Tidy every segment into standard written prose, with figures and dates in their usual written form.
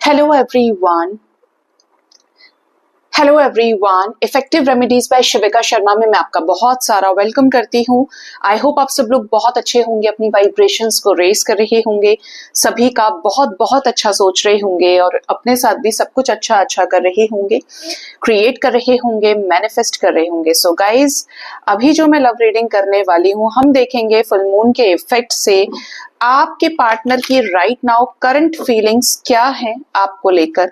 Hello everyone. Hello everyone, effective remedies by Shivika Sharma में मैं आपका बहुत सारा वेलकम करती हूँ। आई होप आप सब लोग बहुत अच्छे होंगे, अपनी वाइब्रेशंस को रेस कर रहे होंगे, सभी का बहुत बहुत अच्छा सोच रहे होंगे और अपने साथ भी सब कुछ अच्छा अच्छा कर रहे होंगे, क्रिएट कर रहे होंगे, मैनिफेस्ट कर रहे होंगे। सो गाइज, अभी जो मैं लव रीडिंग करने वाली हूँ, हम देखेंगे फुल मून के इफेक्ट से आपके पार्टनर की राइट नाउ करंट फीलिंग्स क्या है आपको लेकर,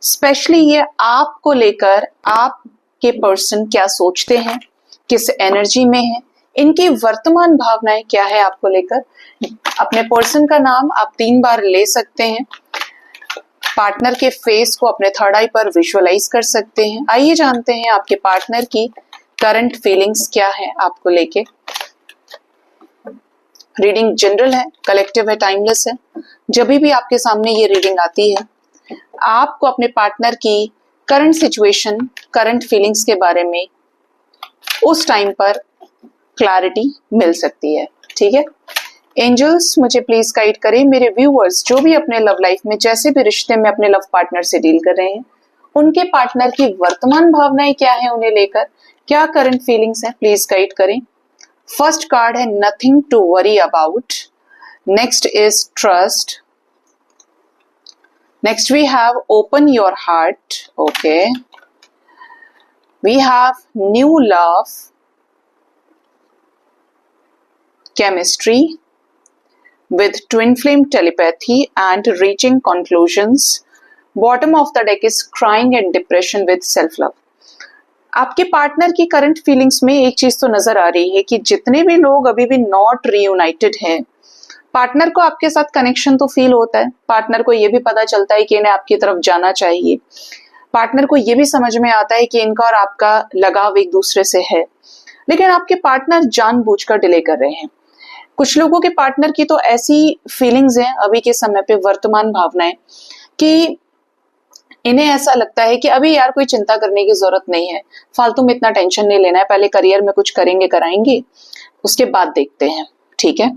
स्पेशली ये आपको लेकर आपके पर्सन क्या सोचते हैं, किस एनर्जी में है, इनकी वर्तमान भावनाएं क्या है आपको लेकर। अपने पर्सन का नाम आप 3 बार ले सकते हैं, पार्टनर के फेस को अपने थर्ड आई पर विजुअलाइज कर सकते हैं। आइए जानते हैं आपके पार्टनर की करंट फीलिंग्स क्या है आपको लेके। रीडिंग जनरल है, कलेक्टिव है, टाइमलेस है। जब भी आपके सामने ये रीडिंग आती है, आपको अपने पार्टनर की करंट सिचुएशन, करंट फीलिंग्स के बारे में उस टाइम पर क्लैरिटी मिल सकती है। ठीक है, एंजल्स मुझे प्लीज गाइड करें, मेरे व्यूअर्स जो भी अपने लव लाइफ में जैसे भी रिश्ते में अपने लव पार्टनर से डील कर रहे हैं, उनके पार्टनर की वर्तमान भावनाएं क्या है, उन्हें लेकर क्या करंट फीलिंग्स है, प्लीज गाइड करें। फर्स्ट कार्ड है nothing to worry about, next is trust, next we have open your heart. Okay, we have new love, chemistry with twin flame telepathy and reaching conclusions. Bottom of the deck is crying and depression with self love. आपके partner की current feelings में एक चीज तो नजर आ रही है कि जितने भी लोग अभी भी नॉट रीयूनाइटेड हैं, पार्टनर को आपके साथ कनेक्शन तो फील होता है, पार्टनर को ये भी पता चलता है कि इन्हें आपकी तरफ जाना चाहिए, पार्टनर को ये भी समझ में आता है कि इनका और आपका लगाव एक दूसरे से है, लेकिन आपके पार्टनर जानबूझकर डिले कर रहे हैं। कुछ लोगों के पार्टनर की तो ऐसी फीलिंग्स हैं अभी के समय पे, वर्तमान भावनाएं, कि इन्हें ऐसा लगता है कि अभी यार कोई चिंता करने की जरूरत नहीं है, फालतू में इतना टेंशन नहीं लेना है, पहले करियर में कुछ करेंगे कराएंगे, उसके बाद देखते हैं। ठीक है,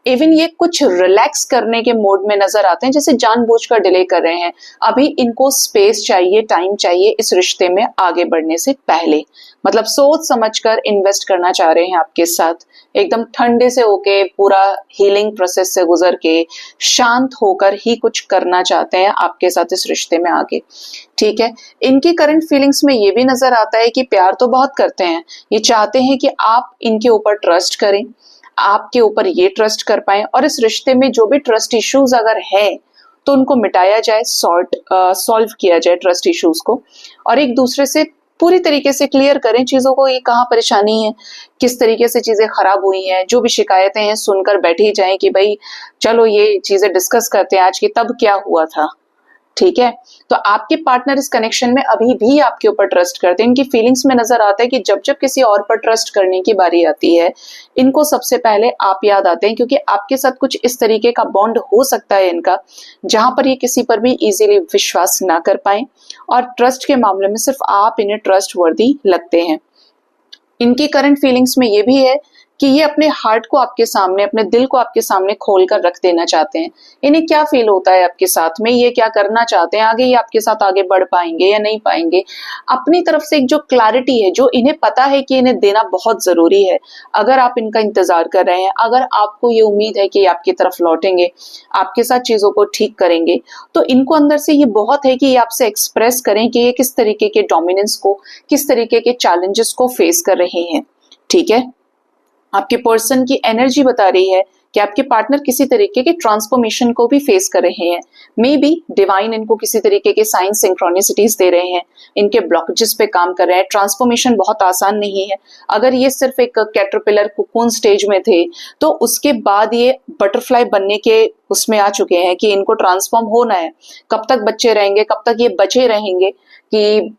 इवन ये कुछ रिलैक्स करने के मोड में नजर आते हैं, जैसे जानबूझकर डिले कर रहे हैं। अभी इनको स्पेस चाहिए, टाइम चाहिए इस रिश्ते में आगे बढ़ने से पहले, मतलब सोच समझकर इन्वेस्ट करना चाह रहे हैं आपके साथ, एकदम ठंडे से होके, पूरा हीलिंग प्रोसेस से गुजर के, शांत होकर ही कुछ करना चाहते हैं आपके साथ इस रिश्ते में आगे। ठीक है, इनकी करंट फीलिंग्स में ये भी नजर आता है कि प्यार तो बहुत करते हैं, ये चाहते हैं कि आप इनके ऊपर ट्रस्ट करें, आपके ऊपर ये ट्रस्ट कर पाए, और इस रिश्ते में जो भी ट्रस्ट इश्यूज अगर है तो उनको मिटाया जाए, सॉल्व किया जाए ट्रस्ट इश्यूज को, और एक दूसरे से पूरी तरीके से क्लियर करें चीजों को, ये कहाँ परेशानी है, किस तरीके से चीजें खराब हुई हैं, जो भी शिकायतें हैं सुनकर बैठ ही जाएं कि भाई चलो ये चीजें डिस्कस करते हैं आज की, तब क्या हुआ था। ठीक है, तो आपके पार्टनर इस कनेक्शन में अभी भी आपके ऊपर ट्रस्ट करते हैं। इनकी फीलिंग्स में नजर आता है कि जब जब किसी और पर ट्रस्ट करने की बारी आती है, इनको सबसे पहले आप याद आते हैं, क्योंकि आपके साथ कुछ इस तरीके का बॉन्ड हो सकता है इनका, जहां पर ये किसी पर भी इजीली विश्वास ना कर पाए, और ट्रस्ट के मामले में सिर्फ आप इन्हें ट्रस्ट वर्दी लगते हैं। इनकी करंट फीलिंग्स में ये भी है कि ये अपने हार्ट को आपके सामने, अपने दिल को आपके सामने खोलकर रख देना चाहते हैं। इन्हें क्या फील होता है आपके साथ में, ये क्या करना चाहते हैं, आगे ये आपके साथ आगे बढ़ पाएंगे या नहीं पाएंगे, अपनी तरफ से एक जो क्लैरिटी है, जो इन्हें पता है कि इन्हें देना बहुत जरूरी है। अगर आप इनका इंतजार कर रहे हैं, अगर आपको ये उम्मीद है कि ये आपकी तरफ लौटेंगे, आपके साथ चीजों को ठीक करेंगे, तो इनको अंदर से ये बहुत है कि ये आपसे एक्सप्रेस करें कि ये किस तरीके के डोमिनेंस को, किस तरीके के चैलेंजेस को फेस कर रहे हैं। ठीक है, आपके पर्सन की एनर्जी बता रही है कि आपके पार्टनर किसी तरीके के ट्रांसफॉर्मेशन को भी फेस कर रहे हैं। मे बी डिवाइन इनको किसी तरीके के साइन सिंक्रोनिसिटीज दे रहे हैं, इनके ब्लॉकेजेस पे काम कर रहे हैं। ट्रांसफॉर्मेशन बहुत आसान नहीं है। अगर ये सिर्फ एक कैटरपिलर कुकून स्टेज में थे, तो उसके बाद ये बटरफ्लाई बनने के उसमें आ चुके हैं कि इनको ट्रांसफॉर्म होना है। कब तक बच्चे रहेंगे, कब तक ये बचे रहेंगे कि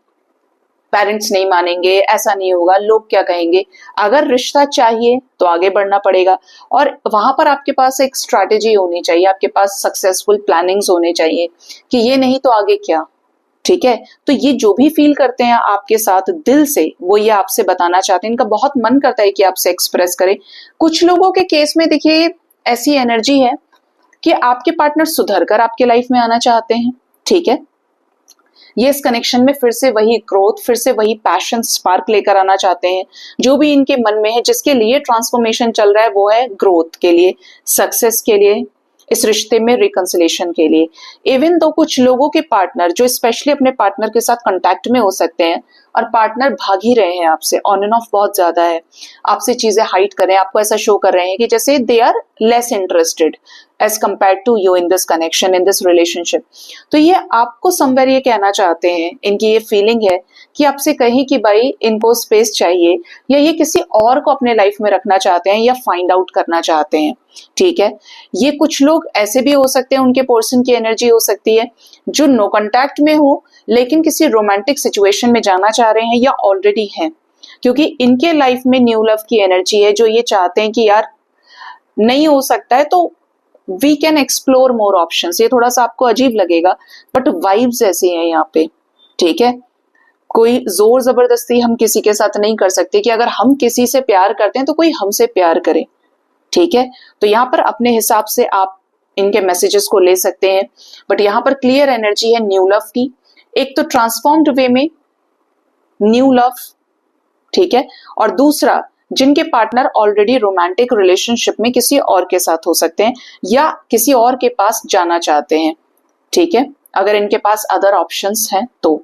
पेरेंट्स नहीं मानेंगे, ऐसा नहीं होगा, लोग क्या कहेंगे। अगर रिश्ता चाहिए तो आगे बढ़ना पड़ेगा, और वहां पर आपके पास एक स्ट्रैटेजी होनी चाहिए, आपके पास सक्सेसफुल प्लानिंग्स होने चाहिए कि ये नहीं तो आगे क्या। ठीक है, तो ये जो भी फील करते हैं आपके साथ दिल से, वो ये आपसे बताना चाहते हैं। इनका बहुत मन करता है कि आपसे एक्सप्रेस करें। कुछ लोगों के केस में देखिए ऐसी एनर्जी है कि आपके पार्टनर सुधर कर आपके लाइफ में आना चाहते हैं। ठीक है, ये इस कनेक्शन में फिर से वही ग्रोथ, फिर से वही पैशन स्पार्क लेकर आना चाहते हैं। जो भी इनके मन में है, जिसके लिए ट्रांसफॉर्मेशन चल रहा है, वो है ग्रोथ के लिए, सक्सेस के लिए, इस रिश्ते में रिकंसिलेशन के लिए। इवन तो कुछ लोगों के पार्टनर जो स्पेशली अपने पार्टनर के साथ कांटेक्ट में हो सकते हैं और पार्टनर भाग ही रहे हैं आपसे, ऑन एंड ऑफ बहुत ज्यादा है, आपसे चीजें हाइड कर रहे हैं, आपको ऐसा शो कर रहे हैं कि जैसे they are less interested as compare to you in this connection, in this relationship. तो ये आपको समवेयर ये कहना चाहते हैं, इनकी ये फीलिंग है कि आपसे कहें कि भाई इनको स्पेस चाहिए, या ये किसी और को अपने लाइफ में रखना चाहते हैं या फाइंड आउट करना चाहते हैं। ठीक है, ये कुछ लोग ऐसे भी हो सकते हैं, उनके पर्सन की एनर्जी हो सकती है जो नो कांटेक्ट में हो लेकिन किसी रोमांटिक सिचुएशन में जाना चाह रहे हैं या ऑलरेडी हैं, क्योंकि इनके लाइफ में न्यू लव की एनर्जी है, जो ये चाहते हैं कि यार नहीं हो सकता है तो we can explore more options. ये थोड़ा सा आपको अजीब लगेगा बट वाइब्स ऐसी हैं यहाँ पे। ठीक है, कोई जोर जबरदस्ती हम किसी के साथ नहीं कर सकते कि अगर हम किसी से प्यार करते हैं तो कोई हमसे प्यार करे। ठीक है, तो यहाँ पर अपने हिसाब से आप इनके मैसेजेस को ले सकते हैं, बट यहाँ पर क्लियर एनर्जी है न्यू लव की, एक तो ट्रांसफॉर्म्ड वे में न्यू लव, ठीक है, और दूसरा जिनके पार्टनर ऑलरेडी रोमांटिक रिलेशनशिप में किसी और के साथ हो सकते हैं या किसी और के पास जाना चाहते हैं। ठीक है, अगर इनके पास अदर ऑप्शंस हैं तो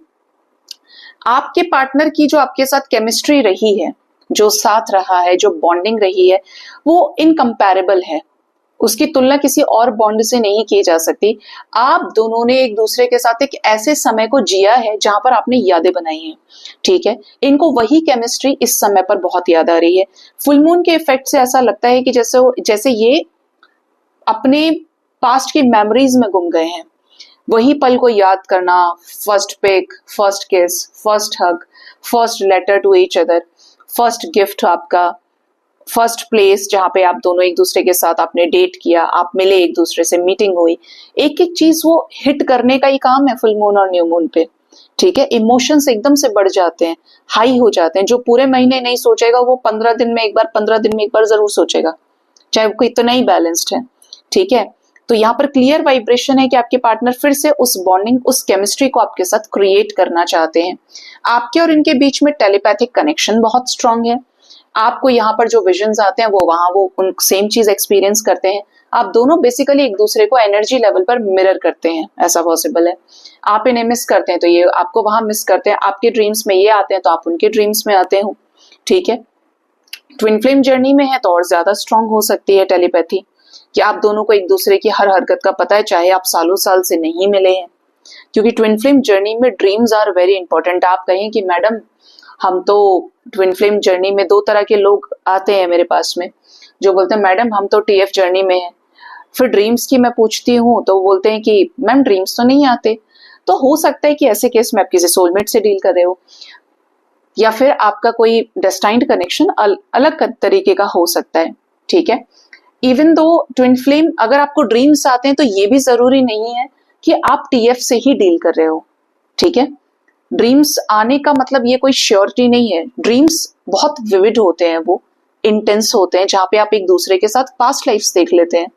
आपके पार्टनर की जो आपके साथ केमिस्ट्री रही है, जो साथ रहा है, जो बॉन्डिंग रही है, वो इनकम्पैरेबल है, उसकी तुलना किसी और बॉन्ड से नहीं की जा सकती। आप दोनों ने एक दूसरे के साथ एक ऐसे समय को जिया है जहां पर आपने यादें बनाई हैं। ठीक है, इनको वही केमिस्ट्री इस समय पर बहुत याद आ रही है। फुल मून के इफेक्ट से ऐसा लगता है कि जैसे ये अपने पास्ट की मेमोरीज में गुम गए हैं, वही पल को याद करना, first pic, first kiss, first hug, first letter to each other, first gift आपका, फर्स्ट प्लेस जहां पे आप दोनों एक दूसरे के साथ आपने डेट किया, आप मिले, एक दूसरे से मीटिंग हुई, एक एक चीज वो हिट करने का ही काम है फुल मून और न्यू मून पे। ठीक है, इमोशंस एकदम से बढ़ जाते हैं, हाई हो जाते हैं। जो पूरे महीने नहीं सोचेगा वो 15 दिन में एक बार, 15 दिन में एक बार जरूर सोचेगा, चाहे वो कितना ही बैलेंस्ड है। ठीक है, तो यहाँ पर क्लियर वाइब्रेशन है कि आपके पार्टनर फिर से उस बॉन्डिंग, उस केमिस्ट्री को आपके साथ क्रिएट करना चाहते हैं। आपके और इनके बीच में टेलीपैथिक कनेक्शन बहुत स्ट्रांग है। आपको यहाँ पर जो विजन्स आते हैं वो उन सेम चीज एक्सपीरियंस करते हैं। आप दोनों बेसिकली एक दूसरे को एनर्जी लेवल पर मिरर करते हैं, ऐसा पॉसिबल है। आप इन्हें मिस करते हैं तो ये आपको वहां मिस करते हैं, आपके ड्रीम्स में ये आते हैं तो आप उनके ड्रीम्स में आते हो। ठीक है, ट्विन फ्लेम जर्नी में है तो और ज्यादा स्ट्रांग हो सकती है टेलीपैथी, कि आप दोनों को एक दूसरे की हर हरकत का पता है, चाहे आप सालों साल से नहीं मिले हैं। क्योंकि ट्विन फ्लेम जर्नी में ड्रीम्स आर वेरी इंपॉर्टेंट। आप कहें कि मैडम हम तो ट्विन फ्लेम जर्नी में, दो तरह के लोग आते हैं मेरे पास में, जो बोलते हैं मैडम हम तो टीएफ जर्नी में हैं। फिर ड्रीम्स की मैं पूछती हूँ तो बोलते हैं कि मैम ड्रीम्स तो नहीं आते। तो हो सकता है कि ऐसे केस में आप किसी सोलमेट से डील कर रहे हो, या फिर आपका कोई डेस्टाइन्ड कनेक्शन अलग तरीके का हो सकता है। ठीक है, इवन दो ट्विन फ्लेम अगर आपको ड्रीम्स आते हैं तो ये भी जरूरी नहीं है कि आप टीएफ से ही डील कर रहे हो। ठीक है, ड्रीम्स आने का मतलब ये कोई श्योरिटी नहीं है। ड्रीम्स बहुत विविड होते हैं, वो इंटेंस होते हैं, जहां पे आप एक दूसरे के साथ पास्ट लाइफ्स देख लेते हैं।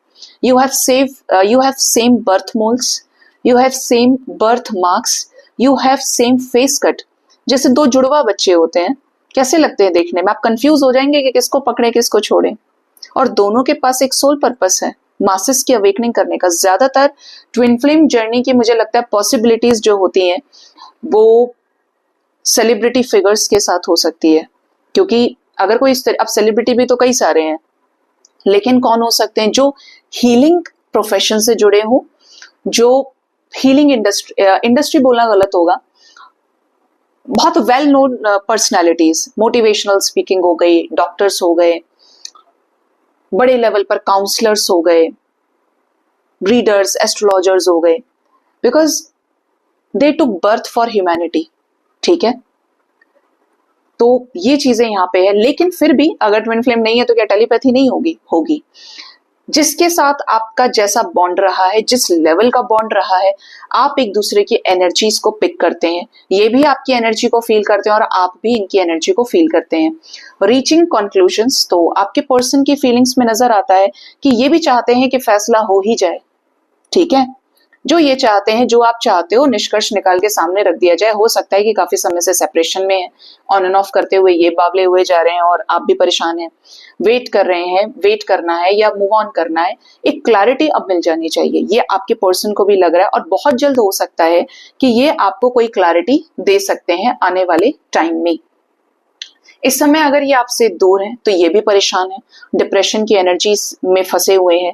You have same birth moulds, you have same birth marks, you have same face cut. जैसे दो जुड़वा बच्चे होते हैं, कैसे लगते हैं देखने में, आप कंफ्यूज हो जाएंगे कि किसको पकड़े किसको छोड़े। और दोनों के पास एक सोल पर्पस है, मासेस की अवेकनिंग करने का। ज्यादातर ट्विन फ्लेम जर्नी की मुझे लगता है पॉसिबिलिटीज जो होती हैं वो सेलिब्रिटी फिगर्स के साथ हो सकती है, क्योंकि अगर कोई अब सेलिब्रिटी भी तो कई सारे हैं, लेकिन कौन हो सकते हैं जो हीलिंग प्रोफेशन से जुड़े हो, जो हीलिंग इंडस्ट्री बोलना गलत होगा, बहुत well known personalities, motivational speaking हो गई, डॉक्टर्स हो गए, बड़े लेवल पर काउंसलर्स हो गए, रीडर्स, एस्ट्रोलॉजर्स हो गए, because they took birth for humanity. ठीक है, तो ये चीजें यहाँ पे है। लेकिन फिर भी अगर ट्विन फ्लेम नहीं है तो क्या टेलीपैथी नहीं होगी। जिसके साथ आपका जैसा बॉन्ड रहा है, जिस लेवल का बॉन्ड रहा है, आप एक दूसरे की एनर्जीज को पिक करते हैं, ये भी आपकी एनर्जी को फील करते हैं और आप भी इनकी एनर्जी को फील करते हैं। रीचिंग कंक्लूजन्स, तो आपके पर्सन की फीलिंग्स में नजर आता है कि ये भी चाहते हैं कि फैसला हो ही जाए। ठीक है, जो ये चाहते हैं, जो आप चाहते हो, निष्कर्ष निकाल के सामने रख दिया जाए। हो सकता है कि काफी समय से सेपरेशन में है, ऑन एंड ऑफ करते हुए ये बावले हुए जा रहे हैं और आप भी परेशान हैं, वेट कर रहे हैं, वेट करना है या मूव ऑन करना है। एक क्लैरिटी अब मिल जानी चाहिए, ये आपके पर्सन को भी लग रहा है और बहुत जल्द हो सकता है कि ये आपको कोई क्लैरिटी दे सकते हैं आने वाले टाइम में। इस समय अगर ये आपसे दूर है तो ये भी परेशान है, डिप्रेशन की एनर्जी में फंसे हुए हैं,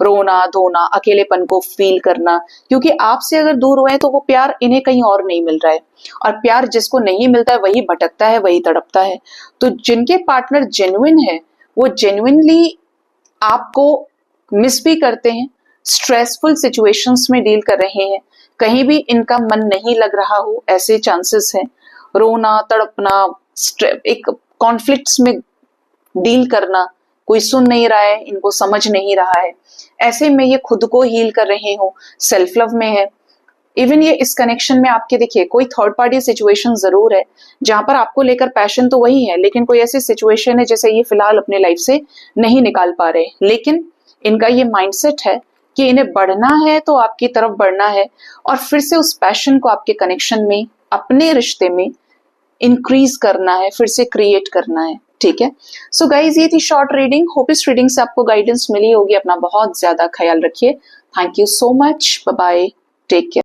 रोना धोना, अकेलेपन को फील करना, क्योंकि आपसे अगर दूर हुए हैं तो वो प्यार इन्हें कहीं और नहीं मिल रहा है, और प्यार जिसको नहीं मिलता है वही भटकता है, वही तड़पता है। तो जिनके पार्टनर जेन्युइन है वो जेन्युइनली आपको मिस भी करते हैं, स्ट्रेसफुल सिचुएशंस में डील कर रहे हैं, कहीं भी इनका मन नहीं लग रहा हो ऐसे चांसेस हैं। रोना तड़पना, एक कॉन्फ्लिक्ट्स में डील करना, कोई सुन नहीं रहा है, इनको समझ नहीं रहा है, ऐसे में ये खुद को हील कर रहे हो, सेल्फ लव में है। इवन ये इस कनेक्शन में आपके देखिए कोई थर्ड पार्टी सिचुएशन जरूर है जहां पर आपको लेकर पैशन तो वही है, लेकिन कोई ऐसी सिचुएशन है जैसे ये फिलहाल अपने लाइफ से नहीं निकाल पा रहे, लेकिन इनका ये माइंडसेट है कि इन्हें बढ़ना है तो आपकी तरफ बढ़ना है और फिर से उस पैशन को आपके कनेक्शन में, अपने रिश्ते में इंक्रीज करना है, फिर से क्रिएट करना है। ठीक है, सो गाइज ये थी शॉर्ट रीडिंग। होप इस रीडिंग से आपको गाइडेंस मिली होगी। अपना बहुत ज्यादा ख्याल रखिए। Thank you so much, bye bye, take care.